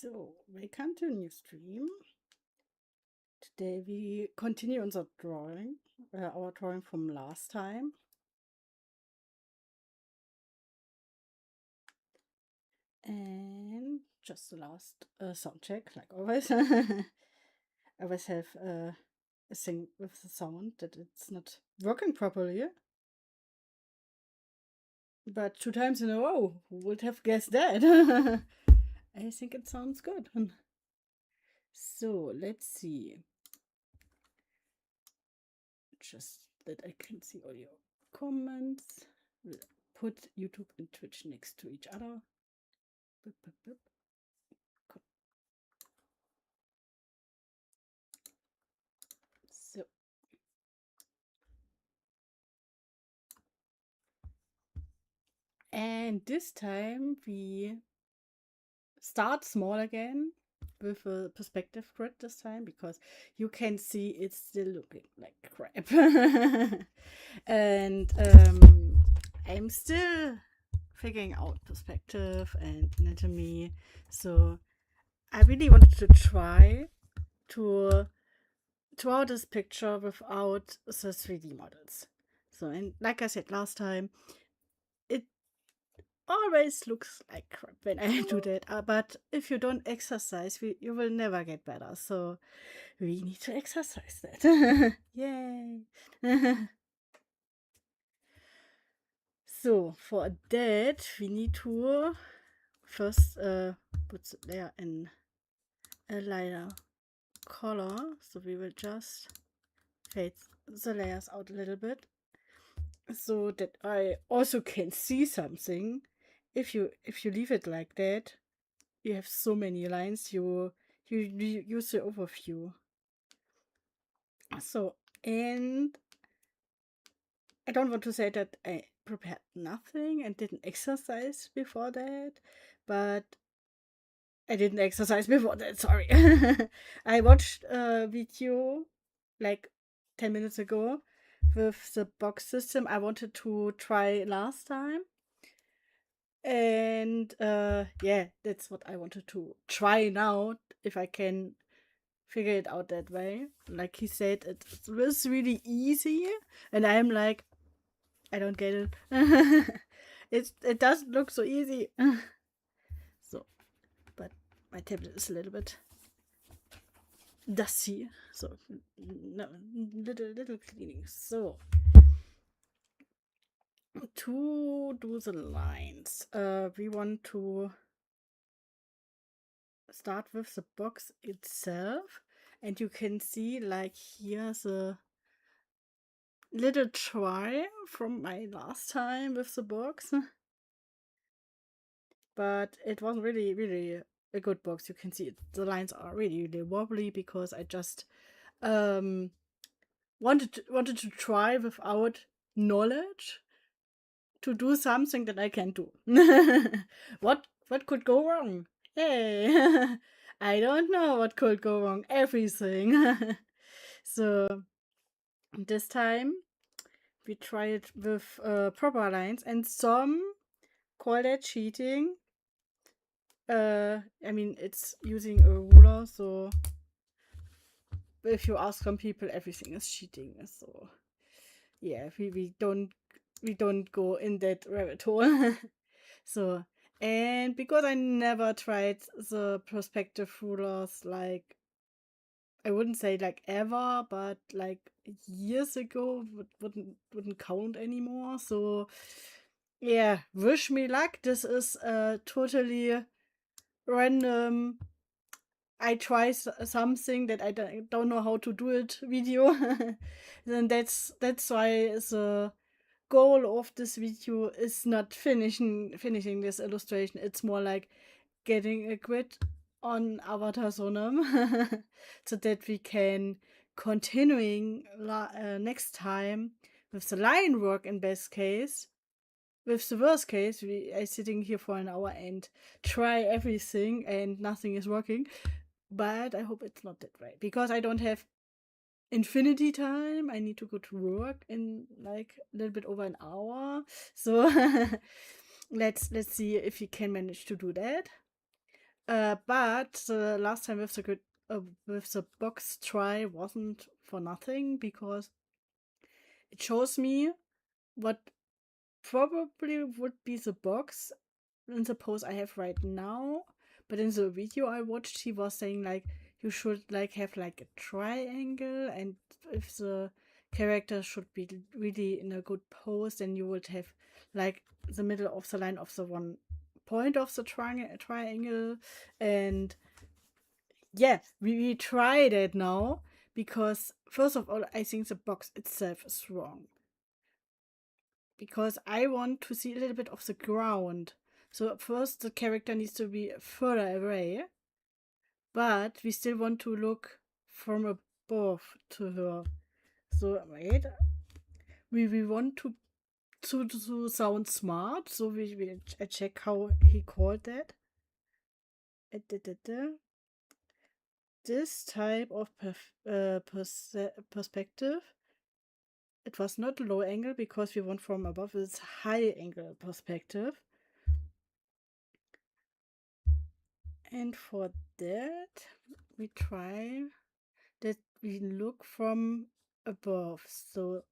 So, welcome to a new stream. Today we continue on the drawing, our drawing from last time. And just the last sound check, like always. I always have a thing with the sound that it's not working properly. But 2 times in a row, who would have guessed that? I think it sounds good. So, let's see. Just that I can see all your comments. We'll put YouTube and Twitch next to each other. Boop, boop, boop. Cool. So. And this time we start small again with a perspective grid this time, because you can see it's still looking like crap. And I'm still figuring out perspective and anatomy, so I really wanted to try to draw this picture without the 3D models. So, and like I said last time, it always looks like crap when I do that. But if you don't exercise, you will never get better. So we need to exercise that. Yay! So for that, we need to first put the layer in a lighter color. So we will just fade the layers out a little bit, so that I also can see something. If you leave it like that, you have so many lines, you use the overview. So, and I don't want to say that I prepared nothing and didn't exercise before that, but I didn't exercise before that, sorry. I watched a video like 10 minutes ago with the box system I wanted to try last time. And yeah, that's what I wanted to try now, if I can figure it out that way. Like he said, it was really easy, and I'm like, I don't get it. It doesn't look so easy. So, but my tablet is a little bit dusty, so no, little cleaning. So to do the lines, we want to start with the box itself, and you can see like here's a little try from my last time with the box, but it wasn't really a good box. You can see the lines are really wobbly, because I just wanted to try without knowledge to do something that I can do. What could go wrong? Hey, I don't know what could go wrong. Everything. So this time we try it with proper lines, and some call that cheating. I mean, it's using a ruler, so if you ask some people, everything is cheating. So yeah, we don't go in that rabbit hole. So, and because I never tried the perspective rulers, like, I wouldn't say like ever, but like years ago, wouldn't count anymore. So yeah, wish me luck. This is totally random. I try something that I don't know how to do it video. Then that's why the goal of this video is not finishing this illustration. It's more like getting a grid on Avatar Sonam, so that we can continuing next time with the line work in best case. With the worst case, we are sitting here for an hour and try everything and nothing is working. But I hope it's not that way, because I don't have infinity time. I need to go to work in like a little bit over an hour. So let's see if we can manage to do that. But the last time with the box try wasn't for nothing, because it shows me what probably would be the box in the pose I have right now. But in the video I watched, he was saying like you should like have like a triangle, and if the character should be really in a good pose, then you would have like the middle of the line of the one point of the triangle. And yeah, we tried it now, because first of all, I think the box itself is wrong, because I want to see a little bit of the ground. So first the character needs to be further away, but we still want to look from above to her. So wait, we want to sound smart, so we I check how he called that. This type of perspective, it was not low angle because we want from above, it's high angle perspective. And for that, we try that we look from above. So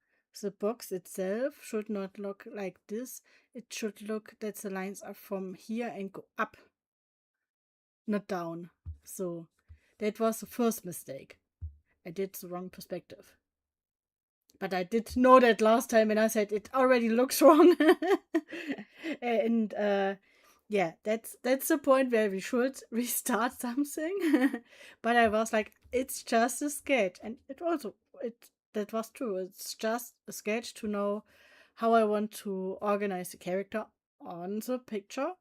the box itself should not look like this. It should look that the lines are from here and go up, not down. So that was the first mistake. I did the wrong perspective. But I did know that last time, and I said it already looks wrong. And yeah, that's the point where we should restart something. But I was like, it's just a sketch, and it that was true. It's just a sketch to know how I want to organize the character on the picture,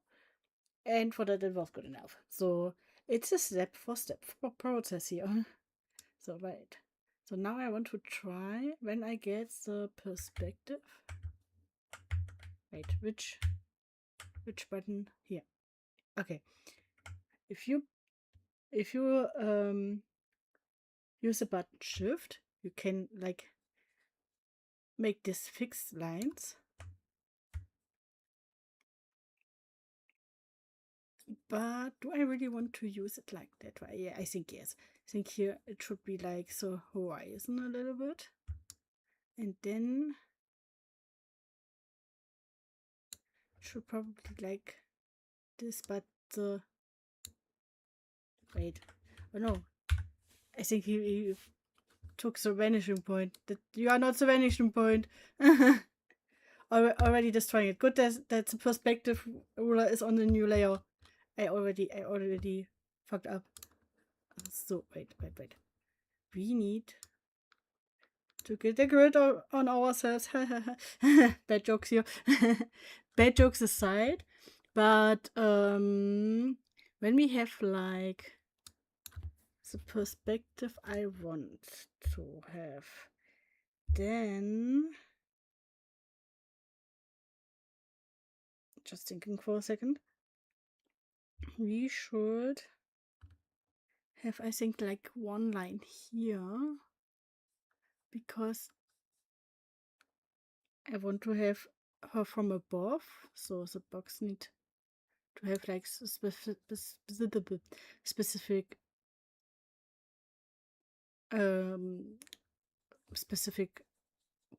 and for that it was good enough. So it's a step for step process here. So right. So now I want to try when I get the perspective. Wait, which button? Here. Okay. If you use the button shift, you can like make this fixed lines. But do I really want to use it like that? Right? Yeah, I think yes. I think here it should be like so horizon a little bit. And then it should probably like this, but the wait. Oh no. I think he took the vanishing point. That you are not the vanishing point. Already destroying it. Good that the perspective ruler is on the new layer. I already fucked up. So wait. We need to get the grid on ourselves. Bad jokes here. Bad jokes aside. But when we have like the perspective I want to have, then just thinking for a second, we should have, I think, like one line here, because I want to have her from above, so the box need to have like specific specific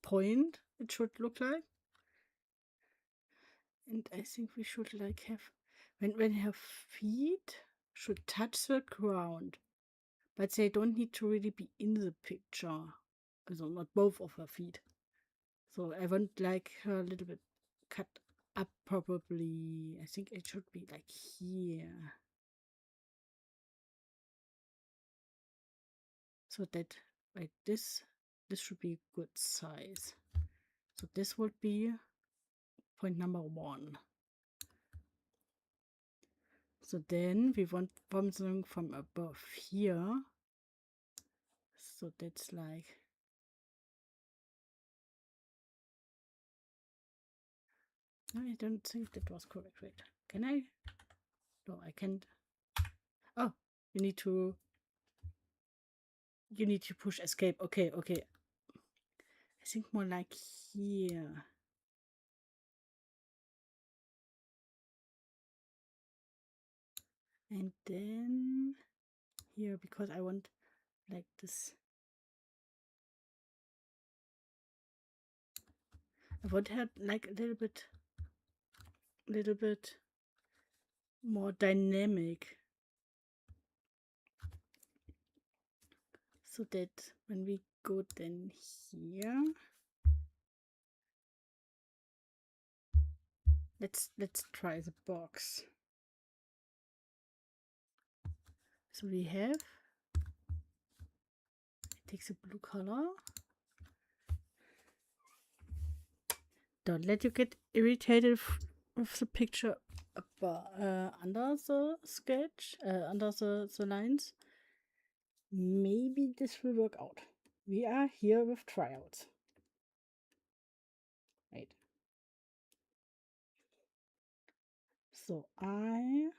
point it should look like. And I think we should like have when her feet should touch the ground, but they don't need to really be in the picture. So not both of her feet. So I want like her a little bit cut up probably. I think it should be like here. So that like this should be good size. So this would be point number 1. So then we want something from above here. So that's like, I don't think that was correct. Wait, can I? No, I can't. Oh, you need to push escape. Okay. I think more like here. And then here, because I want like this. I want to have like a little bit more dynamic. So that when we go then here, let's try the box. So we have, it takes a blue color. Don't let you get irritated with the picture under the sketch, under the lines. Maybe this will work out. We are here with tryouts. Right. So I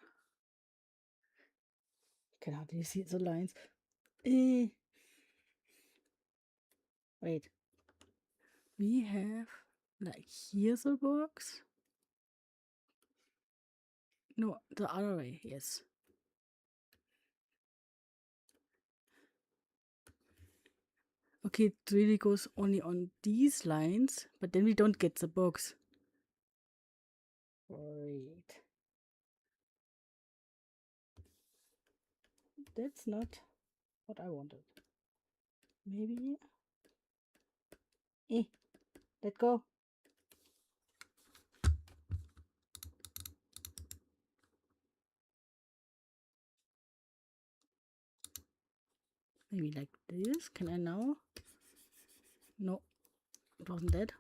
can hardly see the lines. Wait. We have like here's a box. No, the other way, yes. Okay, it really goes only on these lines, but then we don't get the box. Wait. That's not what I wanted. Maybe. Let go. Maybe like this. Can I now? No, it wasn't that.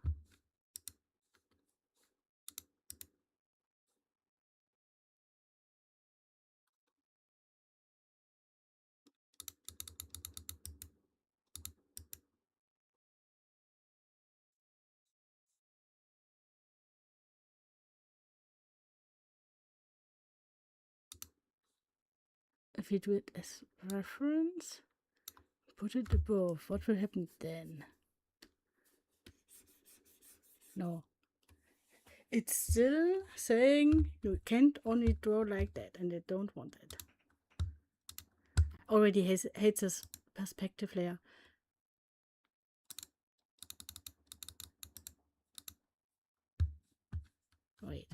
If we do it as reference, put it above, what will happen then? No. It's still saying you can't only draw like that, and I don't want that. Already hates this perspective layer. Wait.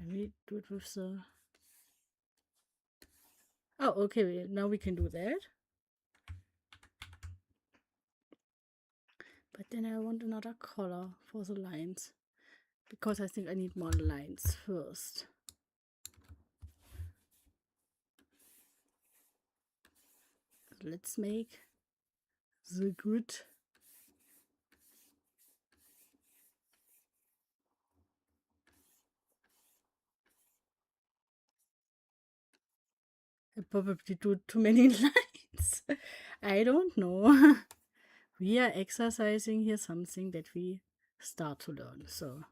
Let me do it with the... Oh, okay, now we can do that. But then I want another color for the lines, because I think I need more lines first. Let's make the grid I probably do too many lines. I don't know. We are exercising here something that we start to learn. So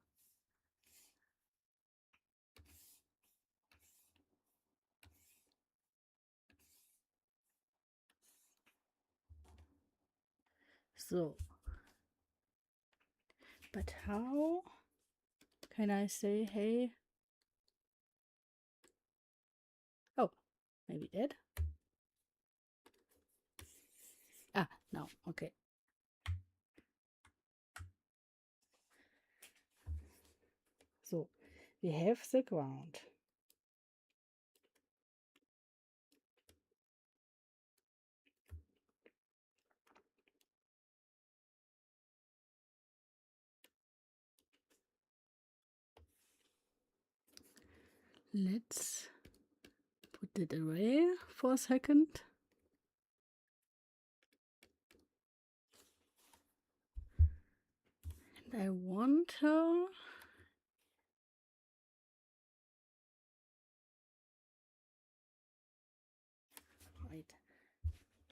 but how can I say, hey, oh, maybe that. No, okay. So we have the ground. Let's put it away for a second. And I want her right.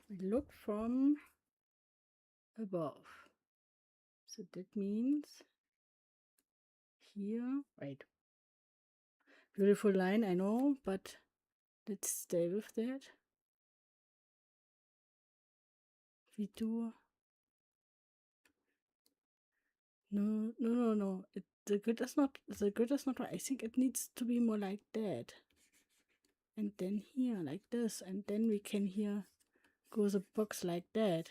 We look from above. So that means here, right. Beautiful line, I know, but let's stay with that. We do no. the grid is not right. I think it needs to be more like that. And then here like this, and then we can here go the box like that.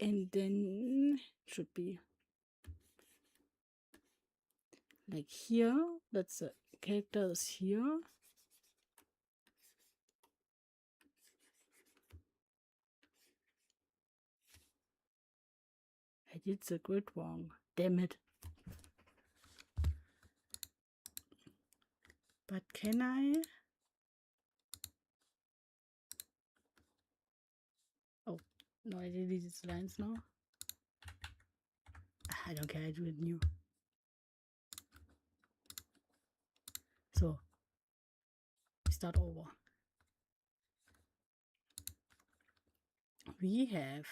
And then should be like here. That's the character is here. I did the grid wrong. Damn it. But can I? Oh, no, I deleted the lines now. I don't care, I do it new. So, start over. We have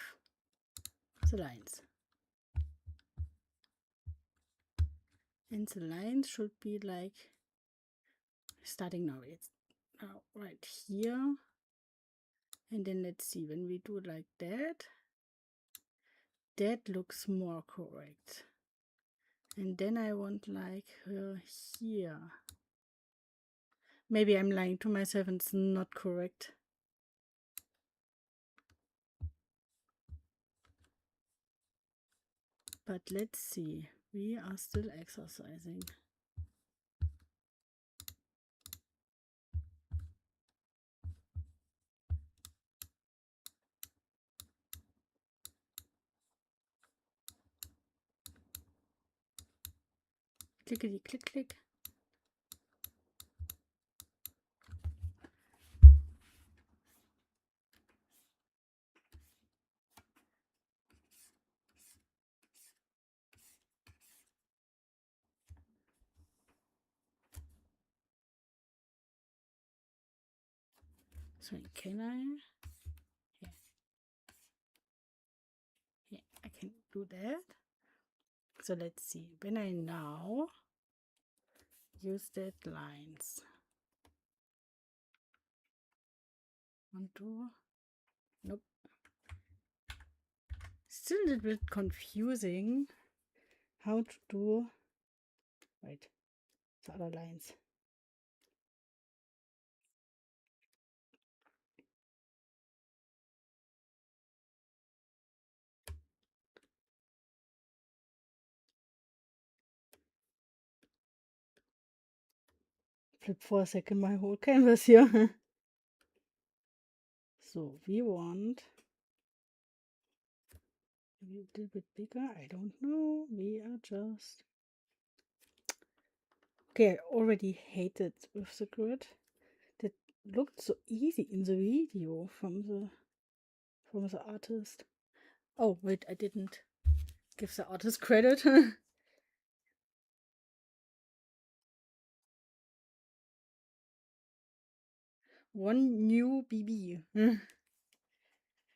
the lines. And the lines should be like starting now. It's now right here. And then let's see, when we do like that, that looks more correct. And then I want like her here. Maybe I'm lying to myself and it's not correct. But let's see, we are still exercising. Clickety click click. So can I? Yeah. Yeah, I can do that. So let's see, when I now use that lines. 1, 2. Nope. Still a little bit confusing how to do right the other lines. Flip for a second my whole canvas here. So we want maybe a little bit bigger. I don't know. We are just okay. I already hated with the grid. That looked so easy in the video from the artist. Oh wait, I didn't give the artist credit. One new BB.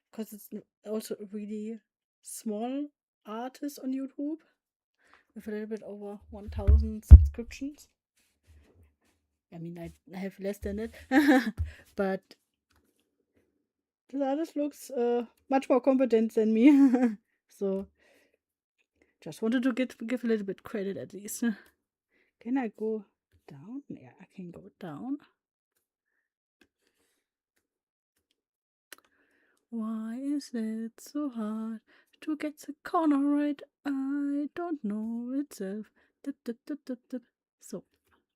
Because it's also a really small artist on YouTube with a little bit over 1,000 subscriptions. I mean, I have less than it, but this artist looks much more competent than me. So, just wanted to give a little bit credit at least. Can I go down? Yeah, I can go down. Why is it so hard to get the corner right? I don't know itself. Dip, dip, dip, dip, dip. So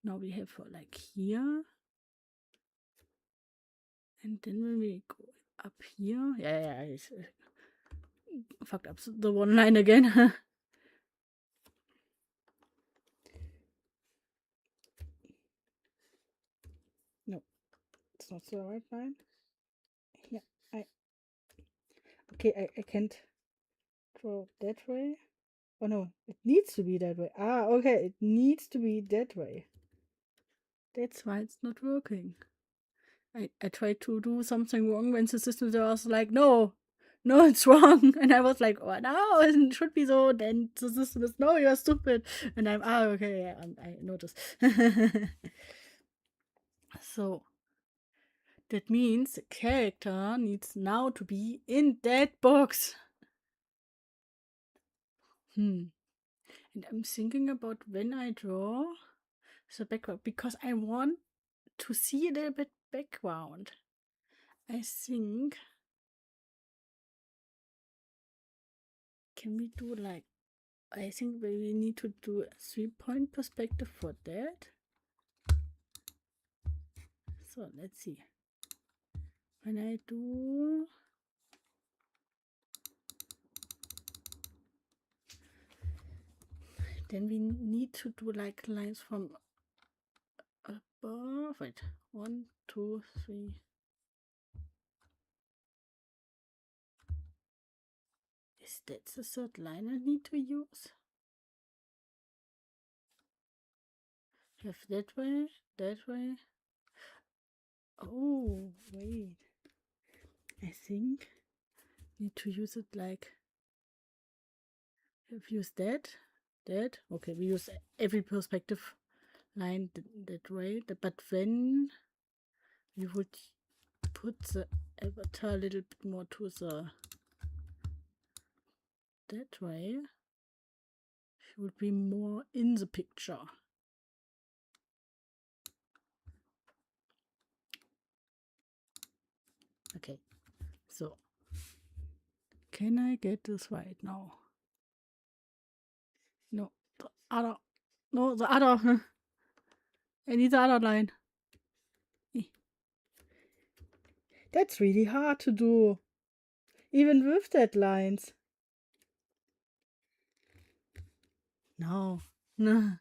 now we have like here. And then when we go up here, yeah, I fucked up the one line again. No, it's not the right line. Yeah, okay, I can't draw that way. Oh no, it needs to be that way. Ah, okay, it needs to be that way. That's why it's not working. I tried to do something wrong when the system was like, no, it's wrong. And I was like, oh, no, it should be so. Then the system is, no, you're stupid. And I'm, okay, yeah, I noticed. So that means the character needs now to be in that box. And I'm thinking about when I draw the background because I want to see a little bit background. I think, can we do like, I think we need to do a 3-point perspective for that. So let's see. When I do, then we need to do like lines from above. Wait, 1, 2, 3. Is that the third line I need to use? Have that way, that way. Oh, wait. I think need to use it like, have used that. Okay, we use every perspective line that way, but when we would put the avatar a little bit more to the that way, she would be more in the picture. Okay, so can I get this right now? No, the other. No, the other. I need the other line. That's really hard to do, even with that lines. No. No.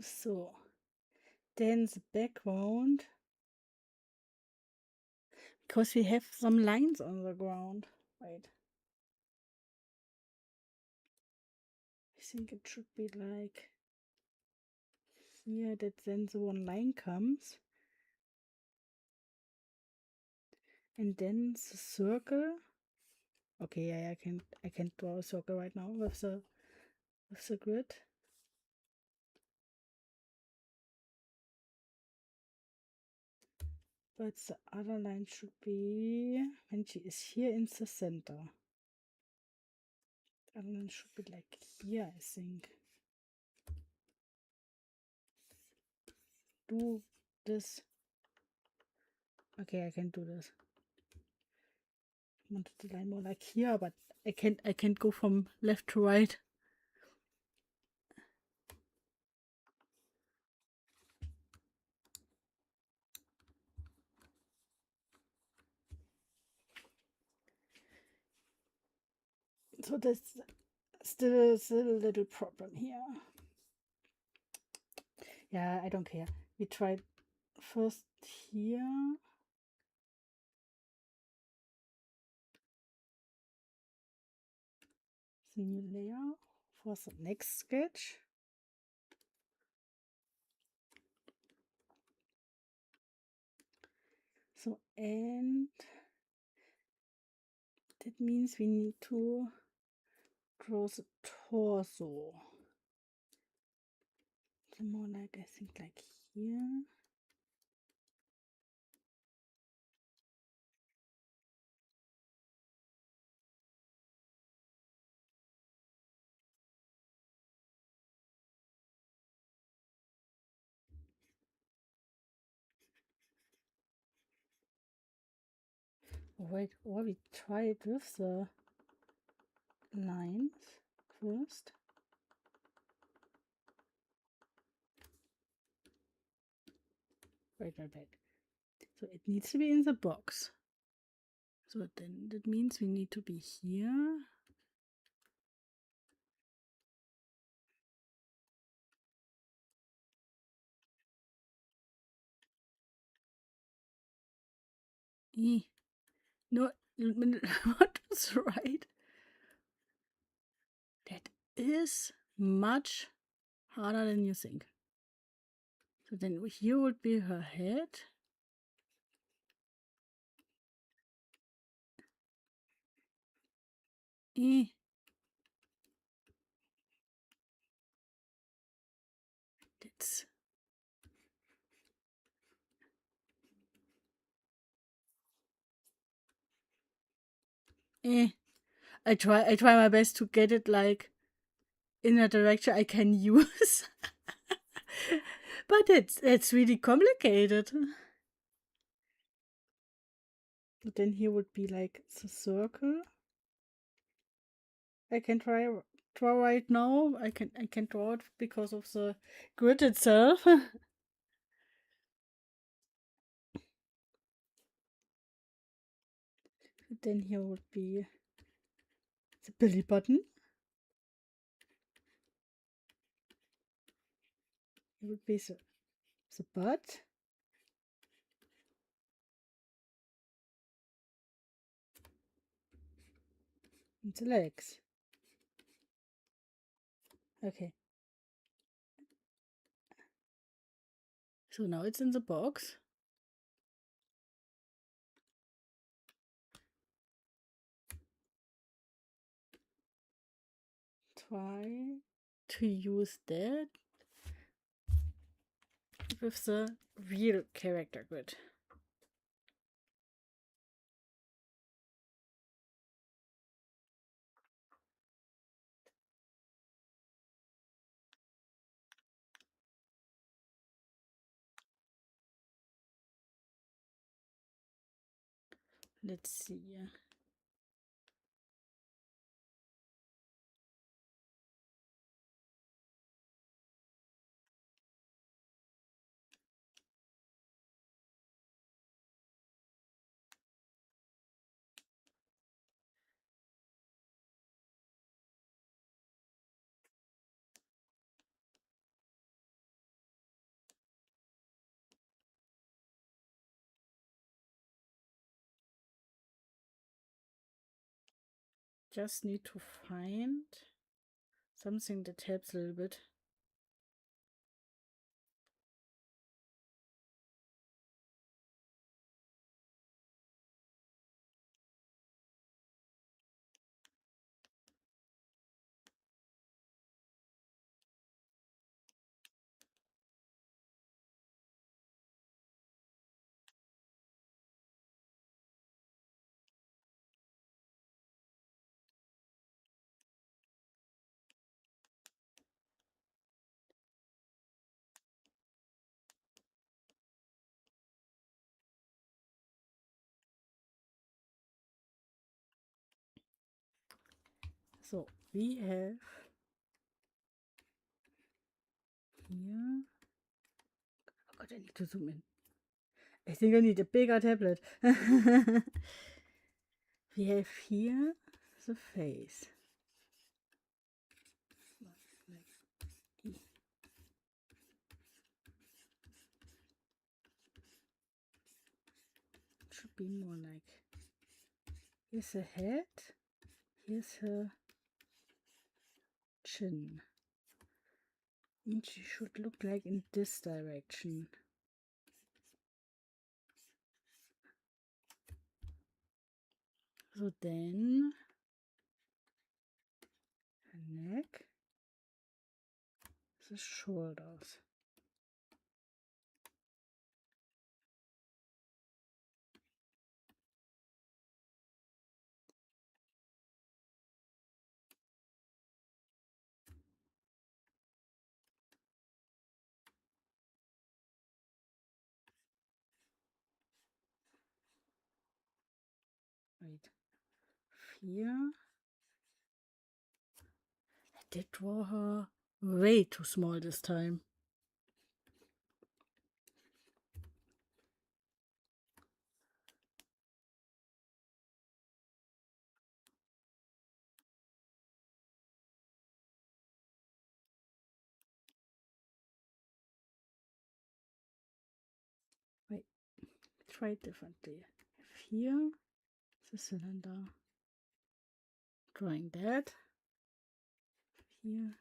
So, then the background, because we have some lines on the ground. Wait. I think it should be like here, that then the one line comes. And then the circle. Okay, yeah, I can draw a circle right now with the grid. But the other line should be when she is here in the center. The other line should be like here, I think. Do this. Okay, I can do this. I wanted the line more like here, but I can't go from left to right. So that's still a little problem here. Yeah, I don't care. We tried first here. The new layer for the next sketch. So, and that means we need to draw the torso. So more like, I think like here. Wait, or we try it with the lines first. Wait. So it needs to be in the box. So then that means we need to be here. No, what was right? That is much harder than you think. So then here would be her head. That's eh. I try my best to get it like in a direction I can use. But it's really complicated. But then here would be like the circle. I can draw right now. I can draw it because of the grid itself. Then here would be the belly button. Here would be the butt. And the legs. Okay. So now it's in the box. Try to use that with the real character grid. Let's see. Just need to find something that helps a little bit. So we have here. Oh God, I need to zoom in. I think I need a bigger tablet. We have here the face. It should be more like, here's the head, here's her chin. And she should look like in this direction. So then her neck, the shoulders. Wait, here. I did draw her way too small this time. Wait, try it differently. Here, the cylinder. Drawing that. Here.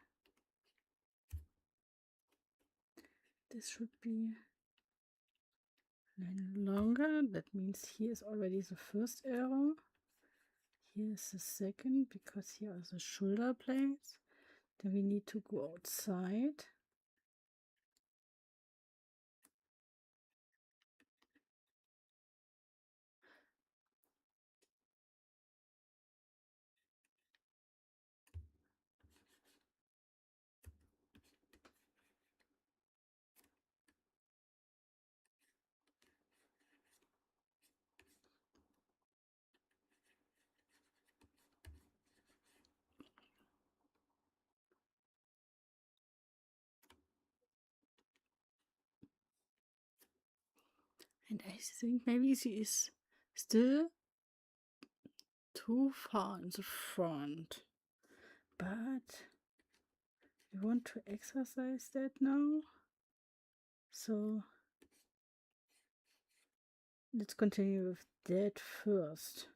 This should be longer. That means here is already the first arrow. Here is the second, because here are the shoulder blades. Then we need to go outside. And I think maybe she is still too far in the front. But we want to exercise that now. So let's continue with that first.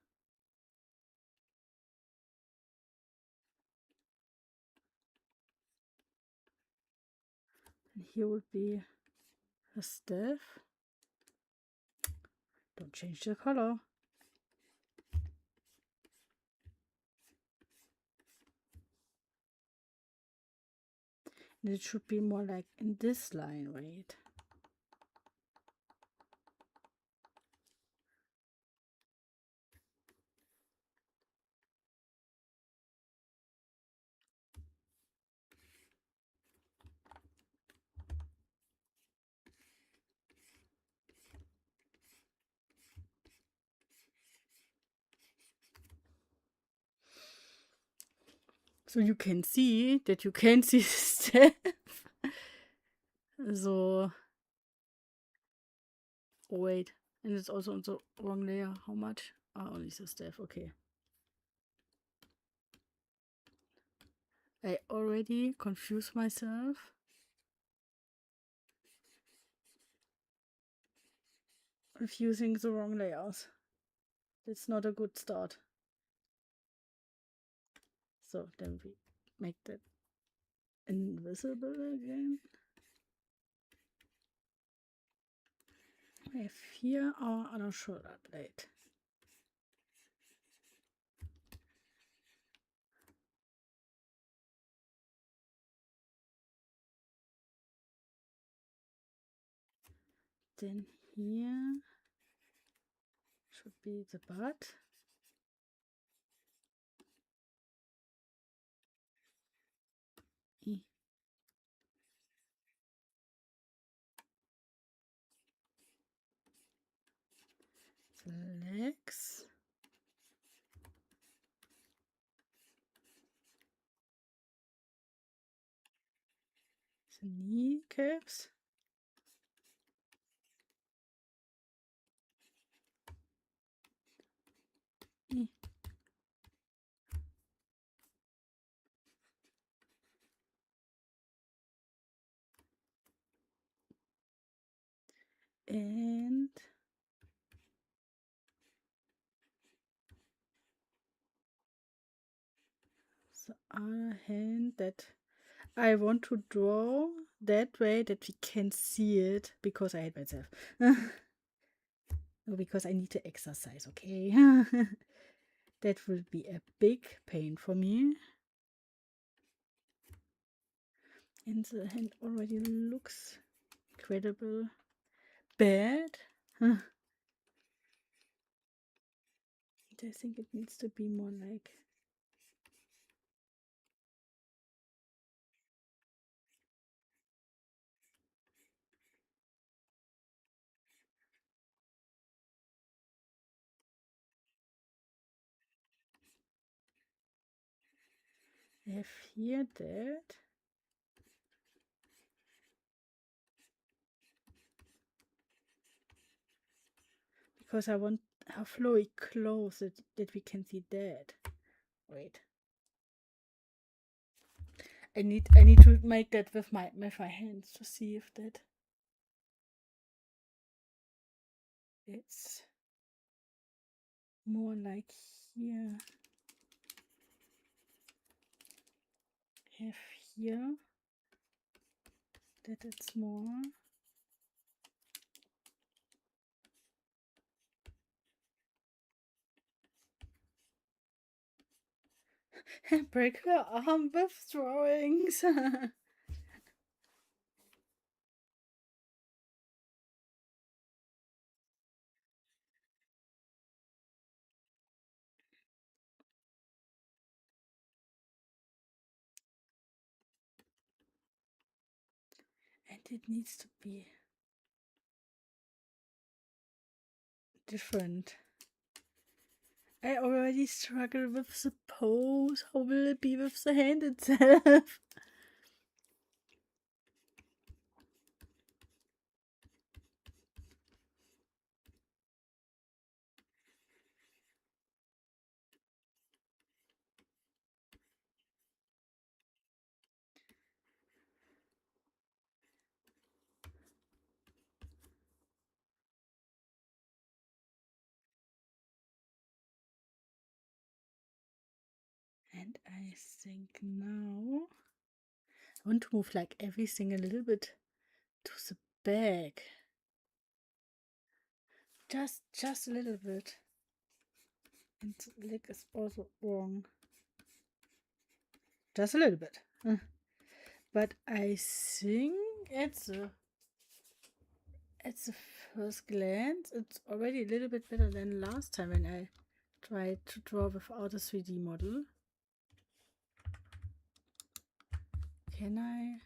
And here would be a staff. Don't change the color. And it should be more like in this line, right? So you can see that you can see the staff. So, oh wait, and it's also on the wrong layer. How much? Ah, only the staff. Okay. I already confused myself. With using the wrong layers. That's not a good start. So then we make that invisible again. We have here our other shoulder blade. Then here should be the butt. The legs. The kneecaps. And the other hand that I want to draw that way that we can see it because I hate myself. No, because I need to exercise, okay? That will be a big pain for me. And the hand already looks incredible bad. I think it needs to be more like I have here that. Because I want how flowy clothes that we can see that. Wait. I need to make that with my hands to see if that it's more like here. Have here that it's more. Break her arm with drawings. And it needs to be different. I already struggle with the pose. How will it be with the hand itself? And I think now I want to move like everything a little bit to the back. Just a little bit. And the leg is also wrong. Just a little bit. But I think at the first glance, it's already a little bit better than last time when I tried to draw without a 3D model. Can I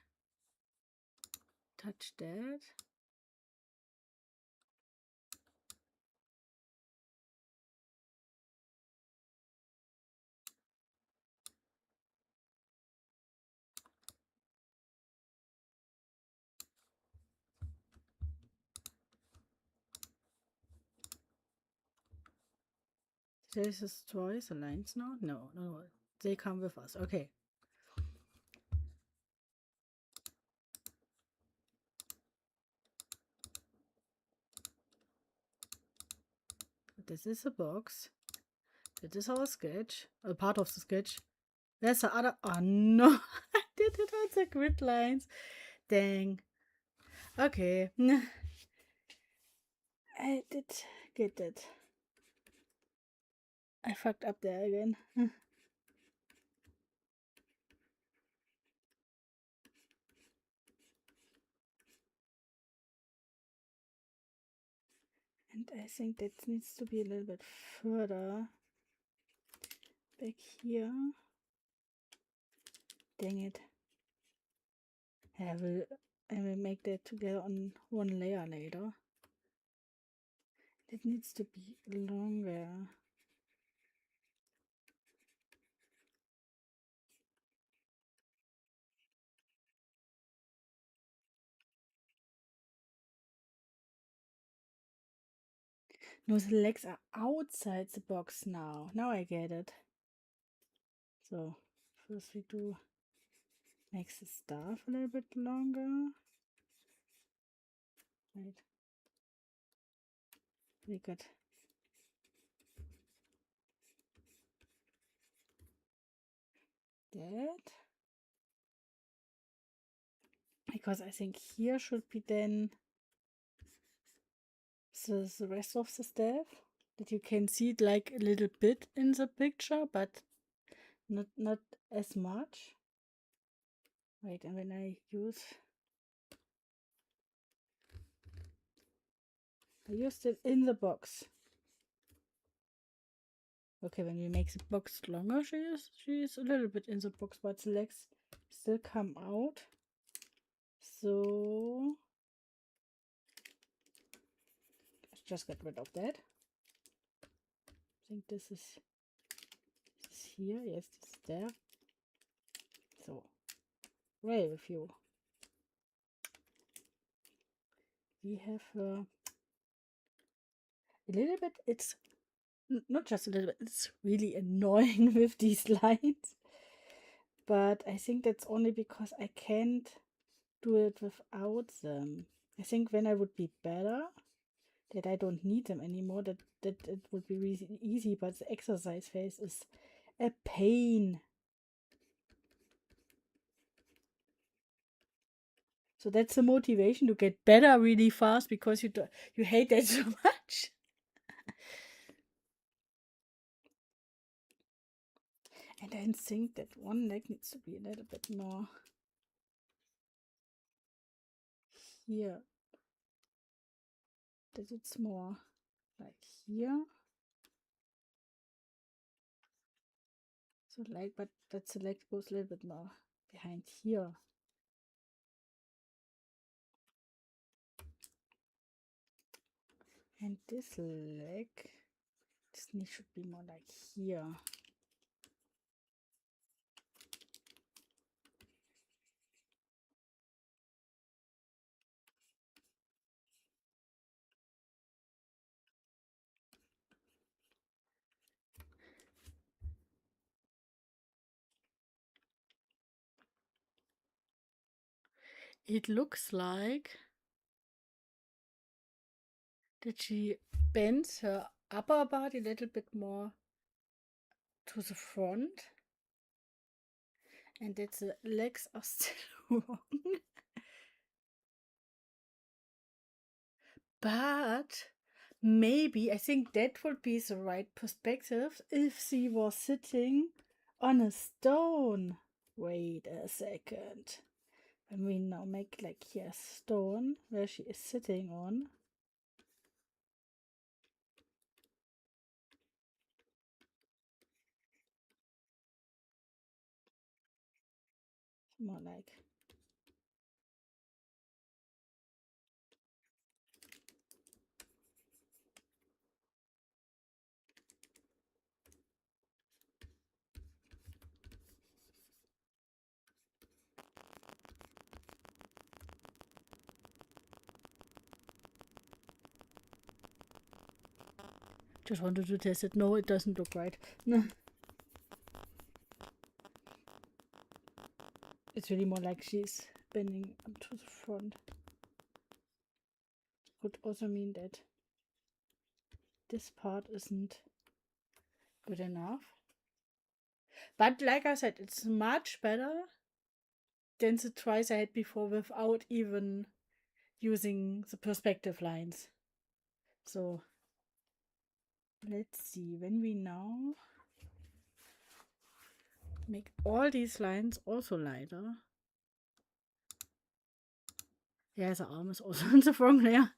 touch that? Did I destroy the lines now? No. They come with us. Okay. This is a box. That is our sketch. A part of the sketch. Where's the other? Oh no. I did it on the grid lines. Dang. Okay. I did get it. I fucked up there again. And I think that needs to be a little bit further back here. Dang it. I will make that together on one layer later. It needs to be longer. No, the legs are outside the box now. Now I get it. So first we do make the staff a little bit longer. Right. We got that. Because I think here should be then the rest of the staff. That you can see it like a little bit in the picture, but not as much. Right, and when I used it in the box. Okay, when we make the box longer, she is a little bit in the box, but the legs still come out. So let's just get rid of that. I think this is here. Yes, this is there. So away with you. We have a little bit. It's not just a little bit. It's really annoying with these lines. But I think that's only because I can't do it without them. I think when I would be better, that I don't need them anymore, that it would be really easy, but the exercise phase is a pain. So that's the motivation to get better really fast, because you hate that so much. And I think that one leg needs to be a little bit more here. That it's more like here. So like, but that the leg goes a little bit more behind here. And this leg, this knee should be more like here. It looks like that she bends her upper body a little bit more to the front And that the legs are still wrong. But maybe I think that would be the right perspective if she was sitting on a stone. Wait a second. When we now make like here a stone where she is sitting on. More like. Just wanted to test it. No, it doesn't look right. It's really more like she's bending up to the front. Could also mean that this part isn't good enough. But like I said, it's much better than the tries I had before without even using the perspective lines. So let's see, when we now make all these lines also lighter. Yeah, the arm is also in the wrong layer.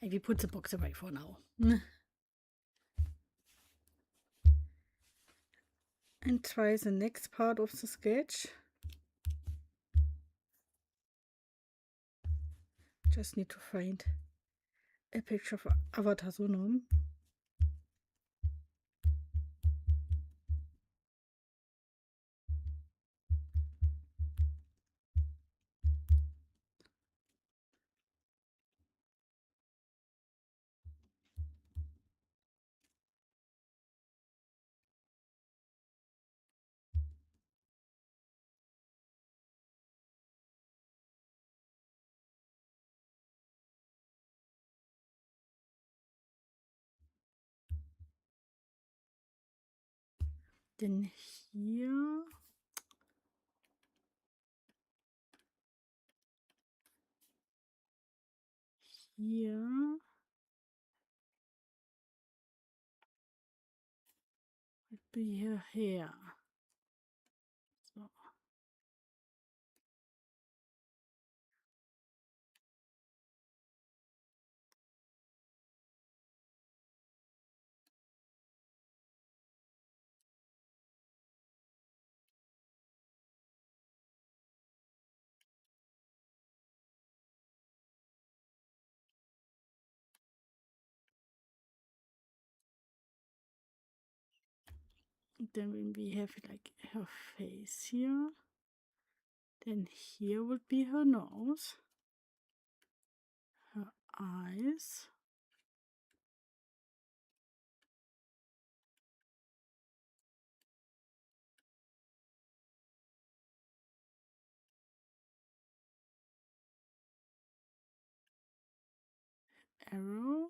And we put the box away for now. And try the next part of the sketch. Just need to find a picture of Avatar Sonam. Then here would be her hair. So. Then when we have like her face here, then here would be her nose, her eyes, arrow,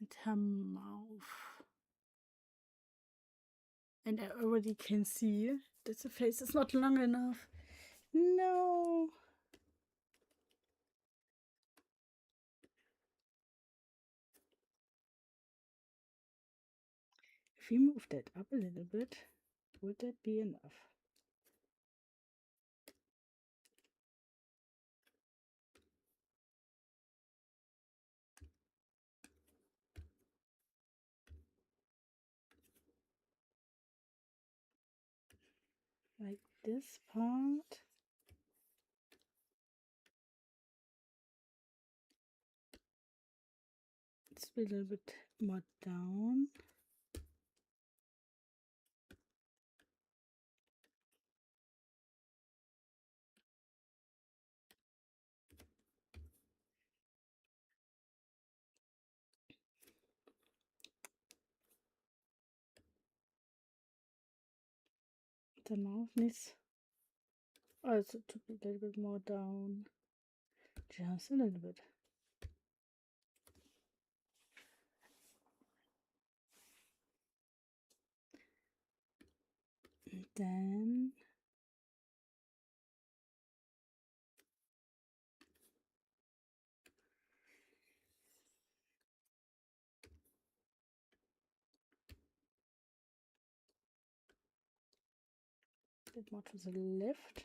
and her mouth. And I already can see that the face is not long enough. No. If we move that up a little bit, would that be enough? Like this part. It's a little bit more down. The mouth needs Also to be a little bit more down. Just a little bit. And then a bit more to the left.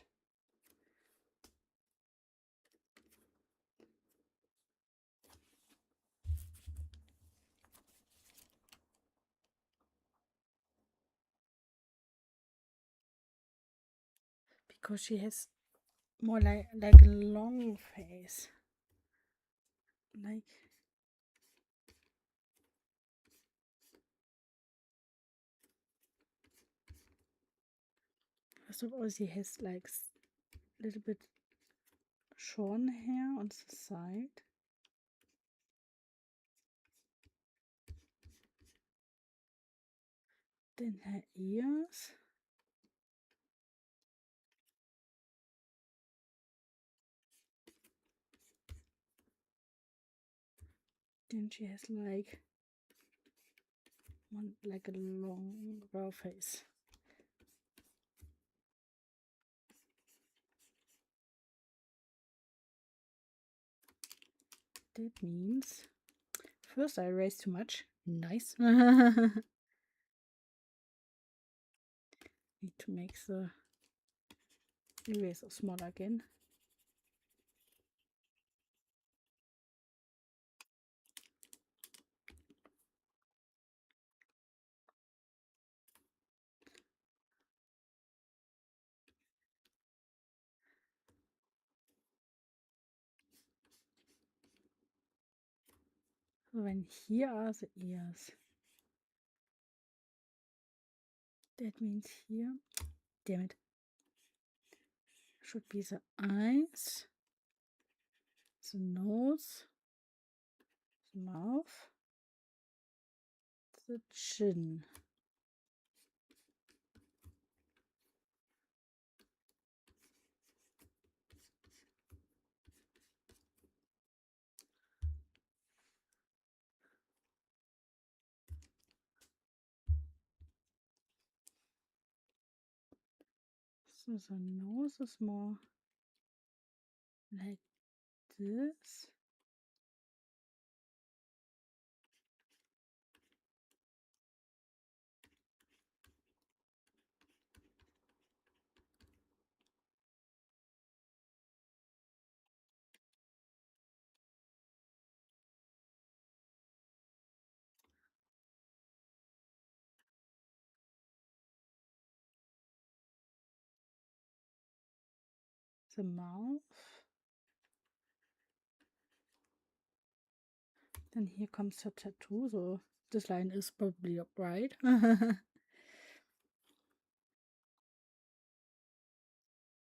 Because she has more like a long face. Like first of all, she has like a little bit shorn hair on the side. Then her ears. Then she has like a long raw face. That means first I erased too much. Nice. Need to make the eraser smaller again. When here are the ears. That means here, damn it, should be the eyes, the nose, the mouth, the chin. So the nose is more like this. The mouth. Then here comes the tattoo, so this line is probably right.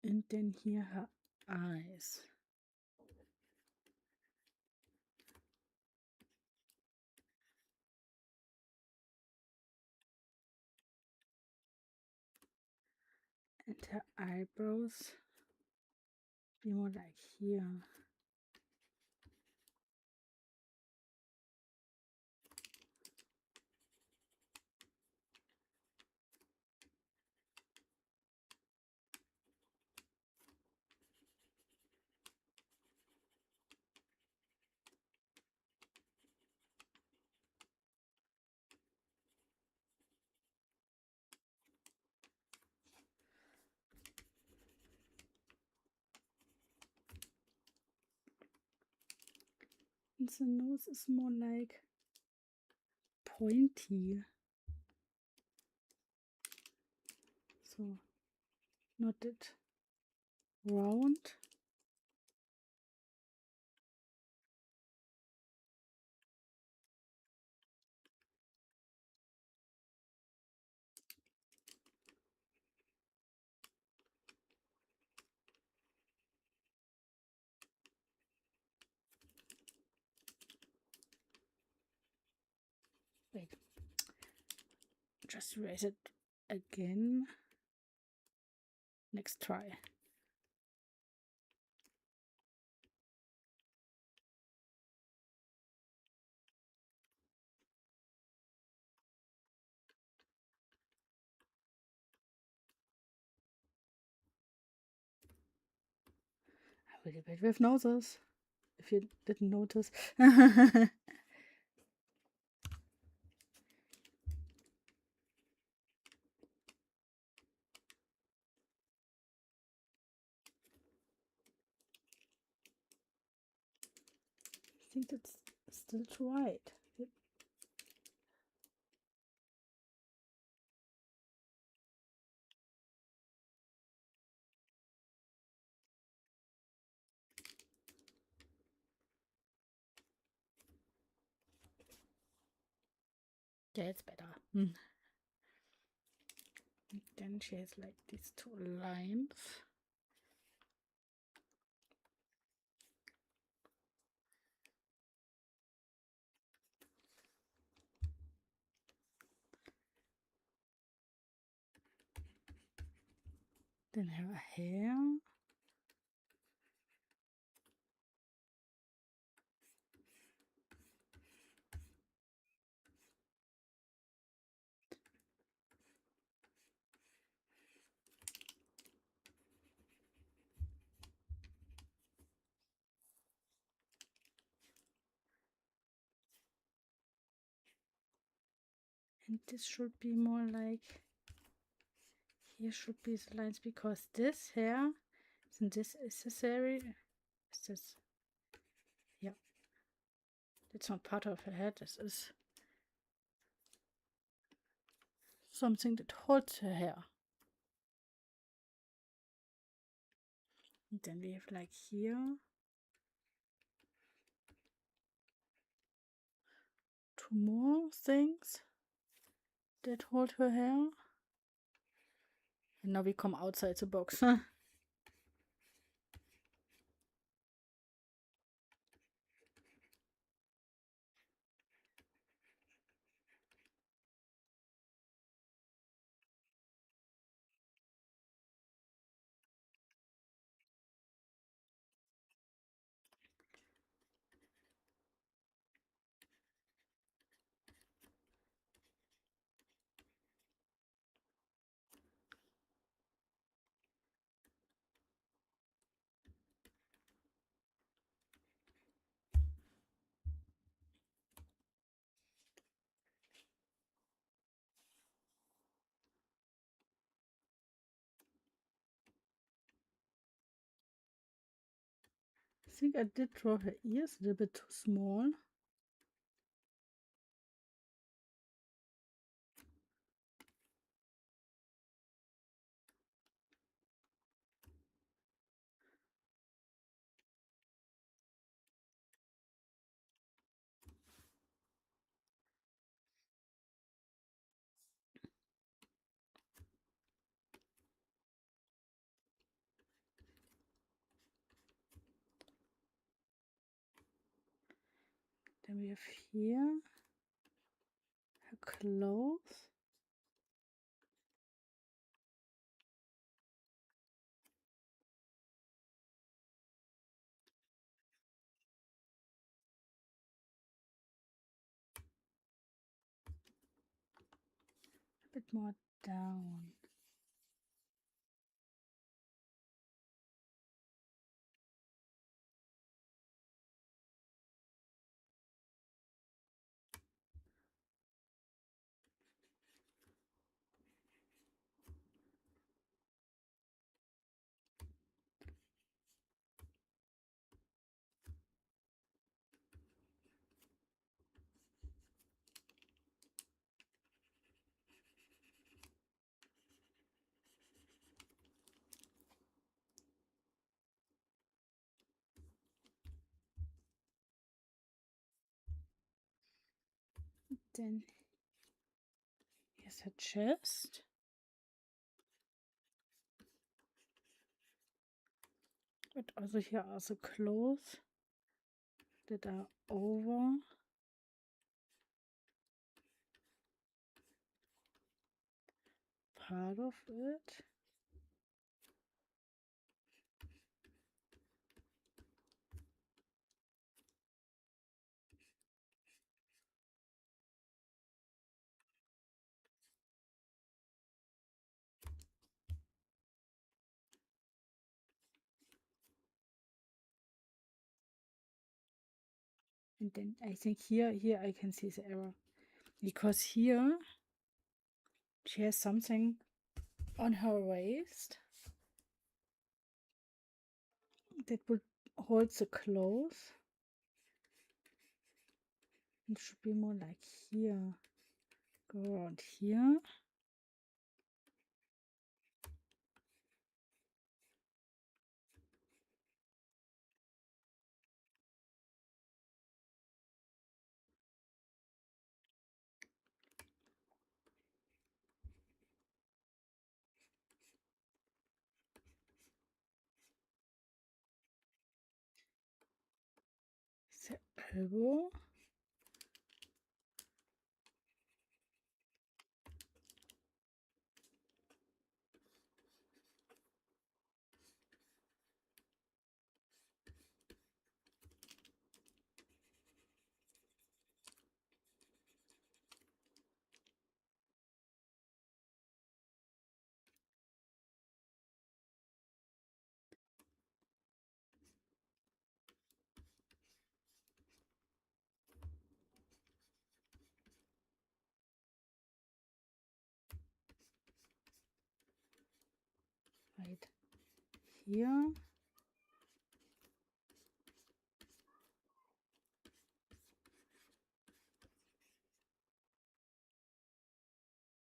And then here her eyes. And her eyebrows be more like here. And the nose is more like pointy. So not that round. Wait, just erase it again. Next try. really bad with noses, if you didn't notice. I think that's still right. Yeah, it's better. Then she has like these two lines. Then her hair. And this should be more like, here should be the lines, because this hair, isn't this accessory? Is this, yeah. It's not part of her head, this is something that holds her hair. And then we have like here, two more things that hold her hair. And now we come outside the box. I think I did draw her ears a little bit too small. Then we have here her clothes. A bit more down. Then here's her chest. But also here are the clothes that are over. Part of it. And then I think here I can see the error. Because here she has something on her waist that would hold the clothes. It should be more like here. Go around here. The elbow. Right here.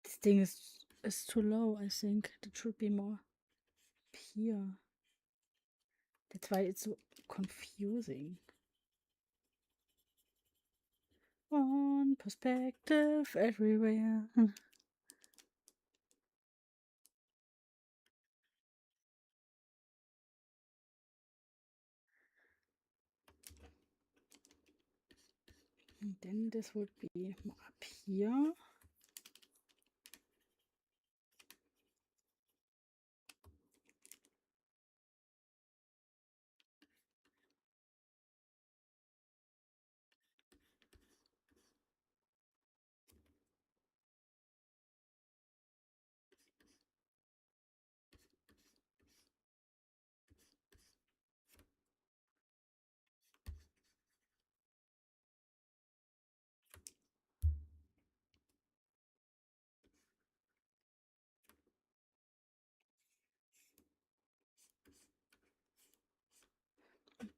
This thing is too low, I think. It should be more up here. That's why it's so confusing. One perspective everywhere. And then this would be more up here.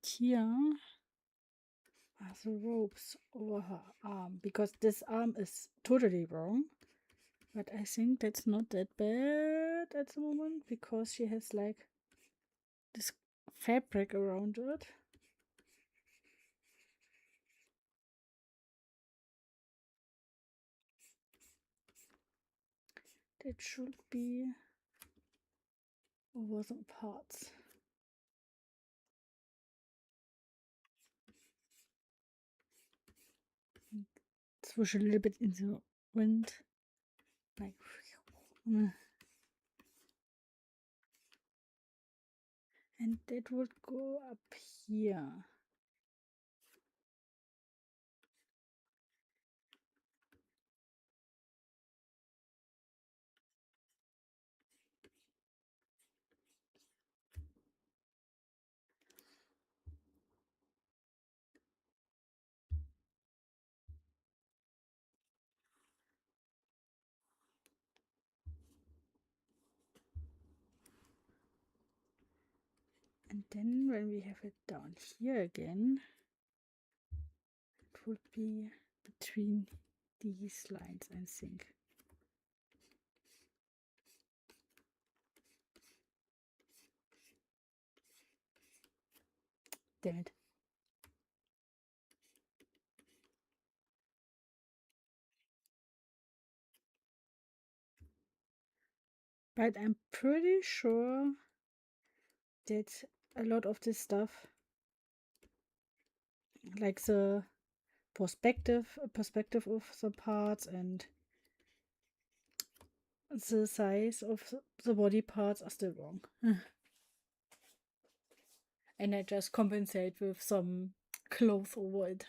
Here are the ropes over her arm, because this arm is totally wrong. But I think that's not that bad at the moment, because she has like this fabric around it. That should be over some parts. Swoosh a little bit in the wind. Like, and that would go up here. And then when we have it down here again, it would be between these lines, I think. Damn it. But I'm pretty sure that a lot of this stuff, like the perspective of the parts and the size of the body parts are still wrong. And I just compensate with some cloth over it.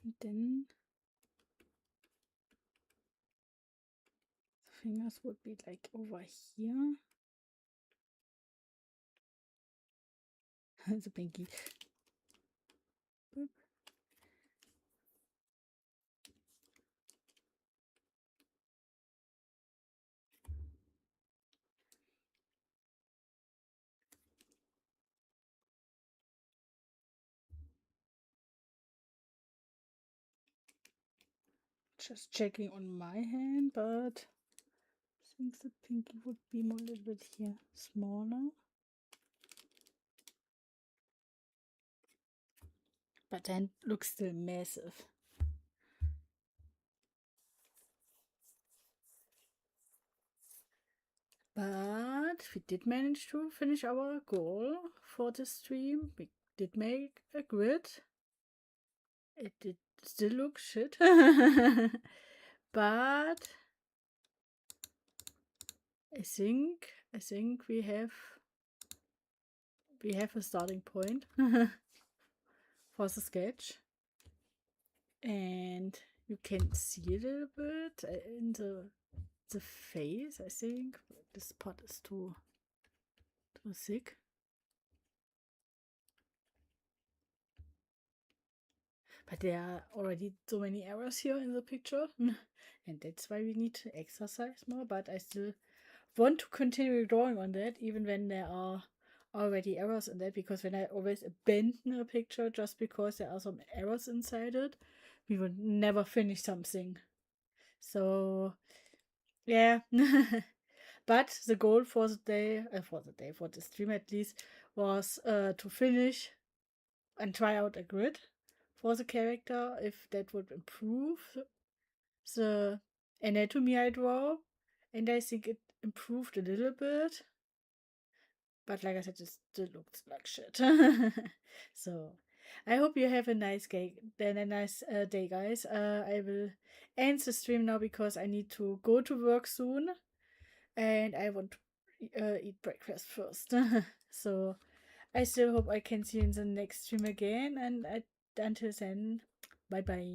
And then the fingers would be like over here. The pinky. Boop. Just checking on my hand, but I think the pinky would be more a little bit here smaller. But then looks still massive. But we did manage to finish our goal for the stream. We did make a grid. It did still look shit. But I think we have a starting point for the sketch. And you can see a little bit in the face, I think. This part is too thick. But there are already so many errors here in the picture. And that's why we need to exercise more. But I still want to continue drawing on that, even when there are already errors in that. Because when I always abandon a picture just because there are some errors inside it, we would never finish something. So, yeah. But the goal for the stream at least, was to finish and try out a grid for the character, if that would improve the anatomy I draw. And I think it improved a little bit. But like I said, it still looks like shit. So I hope you have a nice day, guys. I will end the stream now because I need to go to work soon. And I want to eat breakfast first. So I still hope I can see you in the next stream again. And until then, bye bye.